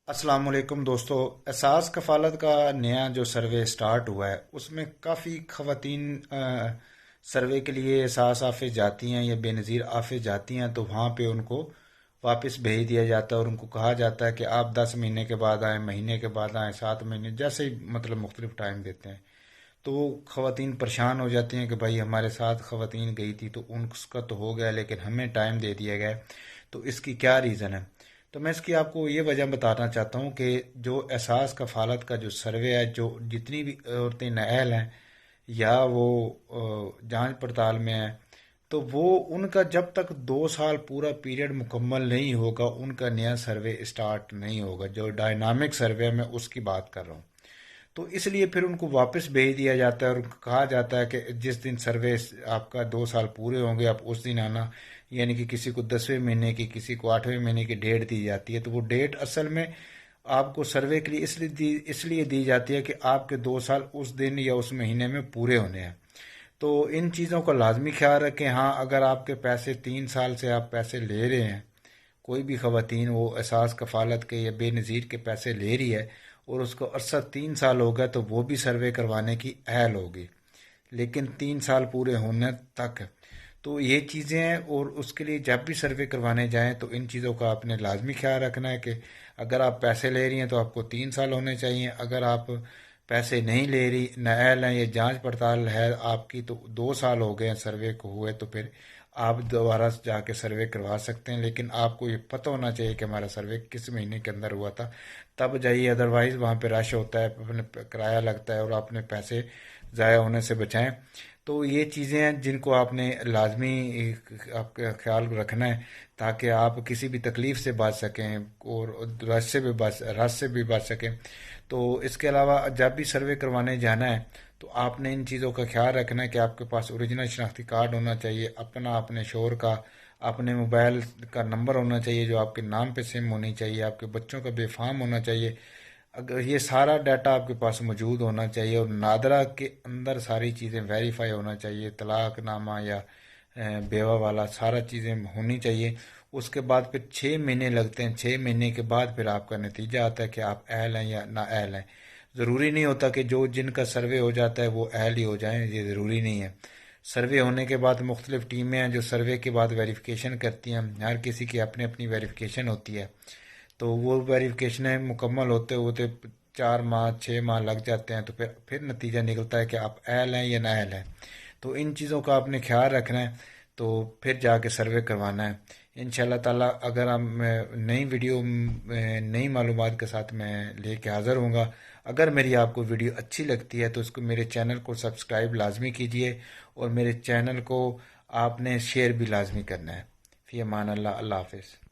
अस्सलाम वालेकुम दोस्तों। एहसास कफ़ालत का नया जो सर्वे स्टार्ट हुआ है उसमें काफ़ी ख़वातीन सर्वे के लिए एहसास ऑफिस जाती हैं या बेनज़ीर ऑफिस जाती हैं, तो वहाँ पे उनको वापस भेज दिया जाता है और उनको कहा जाता है कि आप 10 महीने के बाद आएँ, महीने के बाद आएँ, 7 महीने, जैसे ही मतलब मुख्तलिफ टाइम देते हैं। तो वो ख़वातीन परेशान हो जाती हैं कि भाई हमारे साथ ख़वातीन गई थी तो उनका तो हो गया लेकिन हमें टाइम दे दिया गया है, तो इसकी क्या रीज़न है। तो मैं इसकी आपको ये वजह बताना चाहता हूँ कि जो एहसास कफ़ालत का जो सर्वे है, जो जितनी भी औरतें नाअहल हैं या वो जांच पड़ताल में है, तो वो उनका जब तक 2 साल पूरा पीरियड मुकम्मल नहीं होगा उनका नया सर्वे स्टार्ट नहीं होगा। जो डायनामिक सर्वे है मैं उसकी बात कर रहा हूँ। तो इसलिए फिर उनको वापस भेज दिया जाता है और उनको कहा जाता है कि जिस दिन सर्वे आपका 2 साल पूरे होंगे आप उस दिन आना। यानी कि किसी को 10वें महीने की, किसी को 8वें महीने की डेट दी जाती है, तो वो डेट असल में आपको सर्वे के लिए इसलिए दी जाती है कि आपके 2 साल उस दिन या उस महीने में पूरे होने हैं। तो इन चीज़ों का लाजमी ख्याल रखें। हाँ, अगर आपके पैसे 3 साल से आप पैसे ले रहे हैं, कोई भी खवातीन वो एहसास कफ़ालत के या बेनज़ीर के पैसे ले रही है और उसको अरसा 3 साल हो गया, तो वो भी सर्वे करवाने की अहल होगी, लेकिन 3 साल पूरे होने तक। तो ये चीज़ें हैं और उसके लिए जब भी सर्वे करवाने जाएं तो इन चीज़ों का आपने लाजमी ख्याल रखना है कि अगर आप पैसे ले रही हैं तो आपको 3 साल होने चाहिए। अगर आप पैसे नहीं ले रही, नाअहल हैं, ये जांच पड़ताल है आपकी, तो 2 साल हो गए हैं सर्वे को हुए, तो फिर आप दोबारा जाके सर्वे करवा सकते हैं। लेकिन आपको ये पता होना चाहिए कि हमारा सर्वे किस महीने के अंदर हुआ था, तब जाइए। अदरवाइज़ वहाँ पे रश होता है, अपने किराया लगता है और अपने पैसे ज़ाया होने से बचाएं। तो ये चीज़ें हैं जिनको आपने लाजमी आपका ख्याल रखना है ताकि आप किसी भी तकलीफ़ से बच सकें और रश से भी बच सकें। तो इसके अलावा जब भी सर्वे करवाने जाना है तो आपने इन चीज़ों का ख्याल रखना है कि आपके पास ओरिजिनल शनाख्ती कार्ड होना चाहिए, अपना, अपने शोहर का, अपने मोबाइल का नंबर होना चाहिए जो आपके नाम पे सिम होनी चाहिए, आपके बच्चों का बेफाम होना चाहिए। अगर ये सारा डाटा आपके पास मौजूद होना चाहिए और नादरा के अंदर सारी चीज़ें वेरीफाई होना चाहिए, तलाकनामा या बेवा वाला सारा चीज़ें होनी चाहिए। उसके बाद फिर 6 महीने लगते हैं, 6 महीने के बाद फिर आपका नतीजा आता है कि आप अहल हैं या ना अहल हैं। ज़रूरी नहीं होता कि जो जिनका सर्वे हो जाता है वो अहल ही हो जाएं, ये ज़रूरी नहीं है। सर्वे होने के बाद मुख्तलिफ टीमें हैं जो सर्वे के बाद वेरिफिकेशन करती हैं, हर किसी की अपनी अपनी वेरिफिकेशन होती है। तो वो वेरिफिकेशनें मुकम्मल होते होते 4 माह 6 माह लग जाते हैं, तो फिर नतीजा निकलता है कि आप अहल हैं या नाअहल हैं। तो इन चीज़ों का आपने ख्याल रखना है, तो फिर जाके सर्वे करवाना है। इंशाल्लाह ताला अगर हम नई वीडियो नई मालूमात के साथ मैं लेके हाज़िर होऊंगा। अगर मेरी आपको वीडियो अच्छी लगती है तो उसको मेरे चैनल को सब्सक्राइब लाजमी कीजिए और मेरे चैनल को आपने शेयर भी लाजमी करना है। फ़ी अमान अल्लाह, अल्लाह हाफिज़।